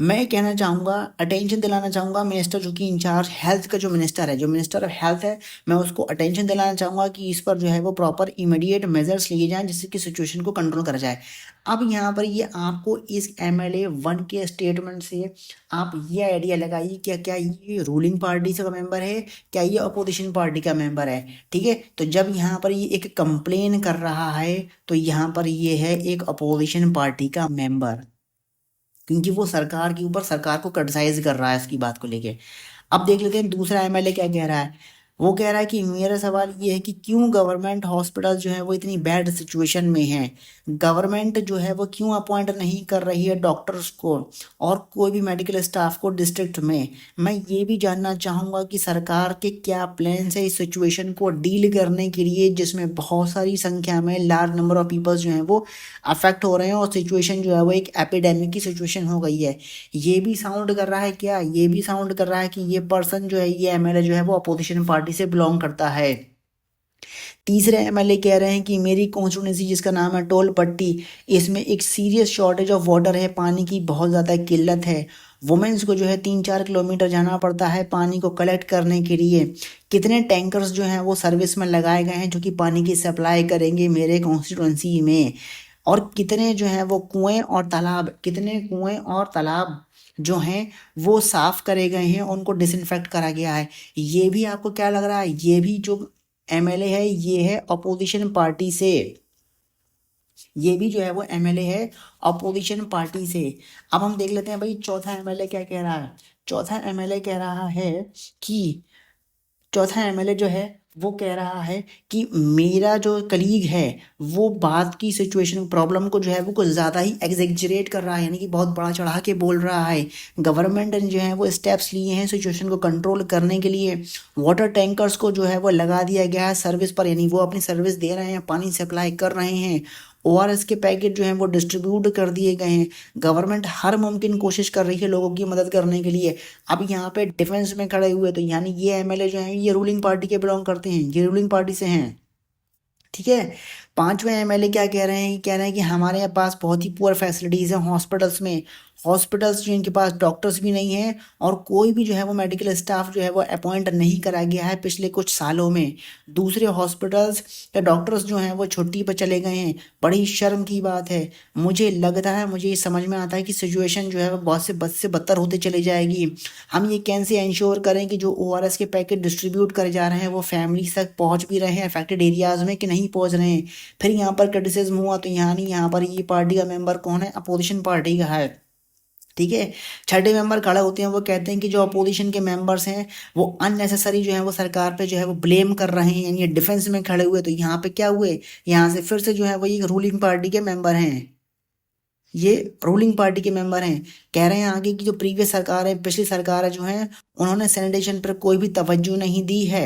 मैं कहना चाहूँगा, अटेंशन दिलाना चाहूँगा मिनिस्टर जो कि इंचार्ज हेल्थ का जो मिनिस्टर है, जो मिनिस्टर ऑफ हेल्थ है, मैं उसको अटेंशन दिलाना चाहूँगा कि इस पर जो है वो प्रॉपर इमीडिएट मेजर्स लिए जाएं जिससे कि सिचुएशन को कंट्रोल करा जाए। अब यहाँ पर ये आपको इस एमएलए 1 के स्टेटमेंट से आप ये आइडिया लगाइए क्या क्या ये रूलिंग पार्टी से का मेंबर है, क्या ये अपोजिशन पार्टी का मेंबर है, ठीक है। तो जब यहाँ पर ये एक कंप्लेन कर रहा है तो यहाँ पर ये है एक अपोजिशन पार्टी का मेंबर, क्योंकि वो सरकार के ऊपर सरकार को क्रिटिसाइज कर रहा है इसकी बात को लेके। अब देख लेते हैं दूसरा एमएलए क्या कह रहा है। वो कह रहा है कि मेरा सवाल ये है कि क्यों गवर्नमेंट हॉस्पिटल जो है वो इतनी बैड सिचुएशन में है, गवर्नमेंट जो है वो क्यों अपॉइंट नहीं कर रही है डॉक्टर्स को और कोई भी मेडिकल स्टाफ को डिस्ट्रिक्ट में। मैं ये भी जानना चाहूँगा कि सरकार के क्या प्लान्स है इस सिचुएशन को डील करने के लिए, जिसमें बहुत सारी संख्या में लार्ज नंबर ऑफ पीपल्स जो हैं वो अफेक्ट हो रहे हैं और सिचुएशन जो है वो एक एपिडेमिक की सिचुएशन हो गई है। ये भी साउंड कर रहा है क्या, ये भी साउंड कर रहा है कि ये पर्सन जो है, ये एमएलए जो है वो अपोजिशन पार्टी से बिलोंग करता है। तीसरे एमएलए कह रहे हैं कि मेरी कॉन्स्टिट्यूंसी जिसका नाम है टोल पट्टी, इसमें एक सीरियस शॉर्टेज ऑफ वाटर है, पानी की बहुत ज़्यादा किल्लत है, वुमेन्स को जो है 3-4 किलोमीटर जाना पड़ता है पानी को कलेक्ट करने के लिए। कितने टैंकर्स जो हैं वो सर्विस में लगाए गए हैं जो कि पानी की सप्लाई करेंगे मेरे कॉन्स्टिट्यूंसी में, और कितने जो हैं वो कुएं और तालाब, कितने कुएं और तालाब जो हैं वो साफ करे गए हैं, उनको डिसइंफेक्ट करा गया है। ये भी आपको क्या लग रहा है, ये भी जो एमएलए है ये है अपोजिशन पार्टी से। ये भी जो है वो एमएलए है अपोजिशन पार्टी से। अब हम देख लेते हैं भाई चौथा एमएलए क्या कह रहा है। चौथा एमएलए कह रहा है कि चौथा एमएलए जो है वो कह रहा है कि मेरा जो कलीग है वो बात की सिचुएशन प्रॉब्लम को जो है वो कुछ ज़्यादा ही एग्जेजरेट कर रहा है, यानी कि बहुत बड़ा चढ़ा के बोल रहा है। गवर्नमेंट ने जो है वो स्टेप्स लिए हैं सिचुएशन को कंट्रोल करने के लिए। वाटर टैंकर्स को जो है वो लगा दिया गया है सर्विस पर, यानी वो अपनी सर्विस दे रहे हैं, पानी सप्लाई कर रहे हैं। ओआरएस के पैकेट जो हैं वो डिस्ट्रीब्यूट कर दिए गए हैं। गवर्नमेंट हर मुमकिन कोशिश कर रही है लोगों की मदद करने के लिए। अब यहाँ पे डिफेंस में खड़े हुए, तो यानी ये एमएलए जो हैं ये रूलिंग पार्टी के बिलोंग करते हैं, ये रूलिंग पार्टी से हैं। ठीक है। पांचवें एमएलए क्या कह रहे हैं, कह रहे हैं कि हमारे यहाँ पास बहुत ही पुअर फैसिलिटीज़ हैं हॉस्पिटल्स में। हॉस्पिटल्स जो इनके पास डॉक्टर्स भी नहीं हैं और कोई भी जो है वो मेडिकल स्टाफ जो है वो अपॉइंट नहीं करा गया है पिछले कुछ सालों में। दूसरे हॉस्पिटल्स या डॉक्टर्स जो हैं वो छुट्टी पर चले गए हैं। बड़ी शर्म की बात है। मुझे लगता है, मुझे ये समझ में आता है कि सिचुएशन जो है वो बहुत से बद से बदतर होते चली जाएगी। हम ये कैसे इंश्योर करें कि जो ओआरएस के पैकेट डिस्ट्रीब्यूट करे जा रहे हैं वो फैमिलीज तक पहुंच भी रहे हैं अफेक्टेड एरियाज में कि नहीं पहुंच रहे हैं। फिर यहाँ पर क्रिटिसिज्म हुआ तो यहाँ नहीं, यहाँ पर ये पार्टी का मेंबर कौन है, अपोजिशन पार्टी का है। ठीक है। छठे मेंबर खड़े होते हैं, वो कहते हैं कि जो अपोजिशन के मेंबर्स हैं वो अननेसेसरी जो है वो सरकार पे जो है वो ब्लेम कर रहे हैं, यानी डिफेंस में खड़े हुए। तो यहाँ पे क्या हुए, यहाँ से फिर से जो है वो ये रूलिंग पार्टी के मेंबर हैं, ये रूलिंग पार्टी के मेंबर हैं। कह रहे हैं आगे कि जो प्रीवियस सरकार है, पिछली सरकार है जो है, उन्होंने सैनिटेशन पर कोई भी तवज्जो नहीं दी है।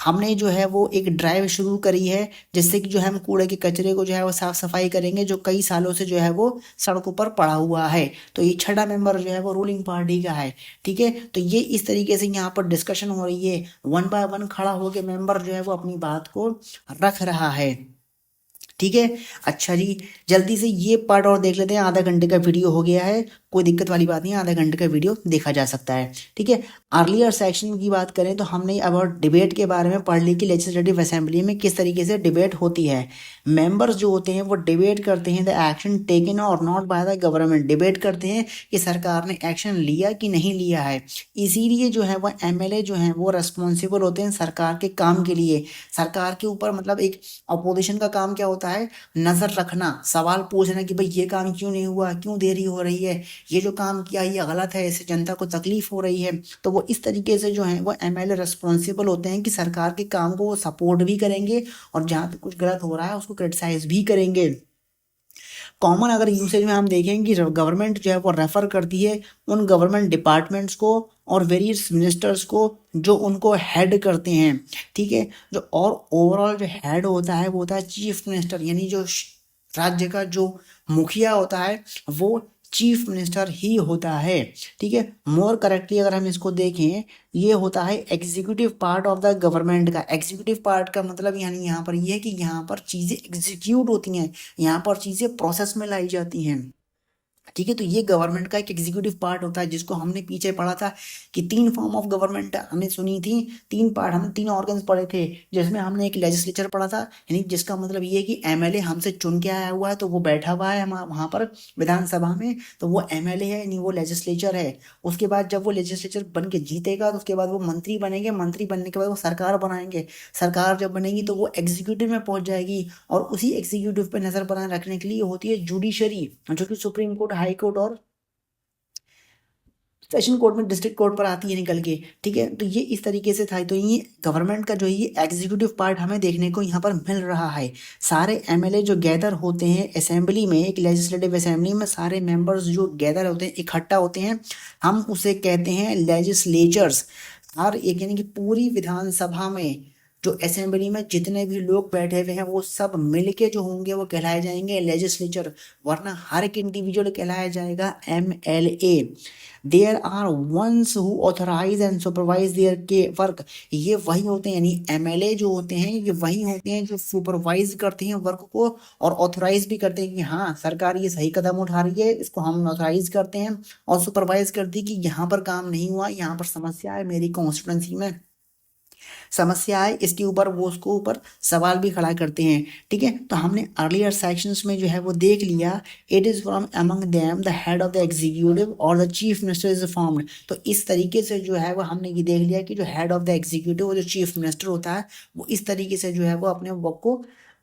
हमने जो है वो एक ड्राइव शुरू करी है जिससे कि जो है हम कूड़े के कचरे को जो है वो साफ सफाई करेंगे जो कई सालों से जो है वो सड़कों पर पड़ा हुआ है। तो ये छठा मेंबर जो है वो रूलिंग पार्टी का है। ठीक है। तो ये इस तरीके से यहाँ पर डिस्कशन हो रही है, वन बाय वन खड़ा होकर मेंबर जो है वो अपनी बात को रख रहा है। ठीक है। अच्छा जी, जल्दी से ये पार्ट और देख लेते हैं। आधा घंटे का वीडियो हो गया है, कोई दिक्कत वाली बात नहीं है, आधा घंटे का वीडियो देखा जा सकता है। ठीक है। अर्लियर सेक्शन की बात करें तो हमने अबाउट डिबेट के बारे में पढ़ ली कि लेजिस्लेटिव असेंबली में किस तरीके से डिबेट होती है। मेंबर्स जो होते हैं वो डिबेट करते हैं द एक्शन टेकन और not by the government, debate करते हैं कि सरकार ने एक्शन लिया कि नहीं लिया है। इसीलिए जो है वो एमएलए जो है वो रेस्पॉन्सिबल होते हैं सरकार के काम के लिए। सरकार के ऊपर मतलब एक अपोजिशन का काम क्या होता है, नजर रखना, सवाल पूछना कि भाई ये काम क्यों नहीं हुआ, क्यों देरी हो रही है, ये जो काम किया ये गलत है, इससे जनता को तकलीफ हो रही है। तो वो इस तरीके से जो है वो एमएलए रिस्पॉन्सिबल होते हैं कि सरकार के काम को वो सपोर्ट भी करेंगे और जहाँ पे कुछ गलत हो रहा है उसको क्रिटिसाइज भी करेंगे। कॉमन अगर यूसेज में हम देखें कि गवर्नमेंट जो है वो रेफर करती है उन गवर्नमेंट डिपार्टमेंट्स को और वेरियस मिनिस्टर्स को जो उनको हेड करते हैं। ठीक है। जो और ओवरऑल जो हेड होता है वो होता है चीफ मिनिस्टर, यानी जो राज्य का जो मुखिया होता है वो चीफ मिनिस्टर ही होता है। ठीक है। मोर करेक्टली अगर हम इसको देखें, ये होता है executive part of the government का। एग्जीक्यूटिव पार्ट का मतलब यानी यहाँ पर ये है कि यहाँ पर चीज़ें एग्जीक्यूट होती हैं, यहाँ पर चीज़ें प्रोसेस में लाई जाती हैं। ठीक है। तो ये गवर्नमेंट का एक एग्जीक्यूटिव पार्ट होता है जिसको हमने पीछे पढ़ा था कि तीन फॉर्म ऑफ गवर्नमेंट हमने सुनी थी, तीन पार्ट, हमने तीन ऑर्गन्स पढ़े थे जिसमें हमने एक लेजिस्लेचर पढ़ा था, यानी जिसका मतलब ये है कि एमएलए हमसे चुन के आया हुआ है तो वो बैठा हुआ है वहाँ पर विधानसभा में, तो वो एमएलए है, यानी वो लेजिस्लेचर है। उसके बाद जब वो लेजिस्लेचर बन के जीतेगा तो उसके बाद वो मंत्री बनेंगे, मंत्री बनने के बाद वो सरकार बनाएंगे, सरकार जब बनेगी तो वो एग्जीक्यूटिव में पहुंच जाएगी और उसी एग्जीक्यूटिव पे नजर बनाए रखने के लिए होती है जुडिशरी, जो कि सुप्रीम कोर्ट, हाई कोर्ट और सेशन कोर्ट में डिस्ट्रिक्ट कोर्ट पर आती है निकल के। ठीक है। तो ये इस तरीके से था। तो ये गवर्नमेंट का जो ये एग्जीक्यूटिव पार्ट हमें देखने को यहाँ पर मिल रहा है। सारे एमएलए जो गैदर होते हैं असेंबली में, एक लेजिस्लेटिव असेंबली में सारे मेंबर्स जो गैदर होते हैं, इकट्ठा होते हैं, हम उसे कहते हैं लेजिस्लेचर्स। हर एक यानी कि पूरी विधानसभा में जो असेंबली में जितने भी लोग बैठे हुए हैं वो सब मिलके जो होंगे वो कहलाए जाएंगे लेजिस्लेचर, वरना हर एक इंडिविजुअल कहलाया जाएगा MLA. There are ones who authorise and supervise their के वर्क। ये वही होते हैं, यानी एमएलए जो होते हैं ये वही होते हैं जो सुपरवाइज करते हैं वर्क को और ऑथराइज भी करते हैं कि हाँ सरकार ये सही कदम उठा रही है, इसको हम ऑथराइज करते हैं, और सुपरवाइज करती है कि यहाँ पर काम नहीं हुआ, यहाँ पर समस्या है, मेरी कॉन्स्टिट्यूंसी में समस्या है, इसके ऊपर वो उसको ऊपर सवाल भी खड़ा करते हैं। ठीक है। तो हमने अर्लियर सेक्शंस में जो है वो देख लिया, it is from among them the head of the executive और the chief minister is formed. तो इस तरीके से जो है वो हमने ये देख लिया कि जो हेड ऑफ द एग्जीक्यूटिव और जो चीफ मिनिस्टर होता है वो इस तरीके से जो है वो अपने वर्क को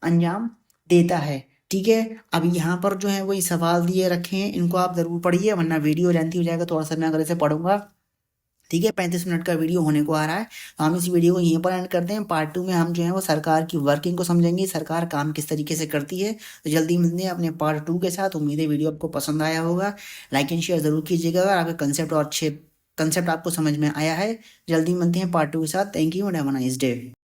अंजाम देता है। ठीक है, अब यहाँ पर जो है वो ये सवाल दिए रखे हैं, इनको आप ज़रूर पढ़िए वरना वीडियो लेंथी हो जाएगा, थोड़ा सा मैं अगर इसे पढ़ूंगा। ठीक है, 35 मिनट का वीडियो होने को आ रहा है, तो हम इस वीडियो को यहीं पर एंड करते हैं। पार्ट 2 में हम जो है वो सरकार की वर्किंग को समझेंगे, सरकार काम किस तरीके से करती है। तो जल्दी मिलते हैं अपने पार्ट 2 के साथ। उम्मीद है वीडियो आपको पसंद आया होगा, लाइक एंड शेयर जरूर कीजिएगा अगर आपके कंसेप्ट आपको समझ में आया है। जल्दी मिलते हैं पार्ट 2 के साथ। Thank you and have a nice day.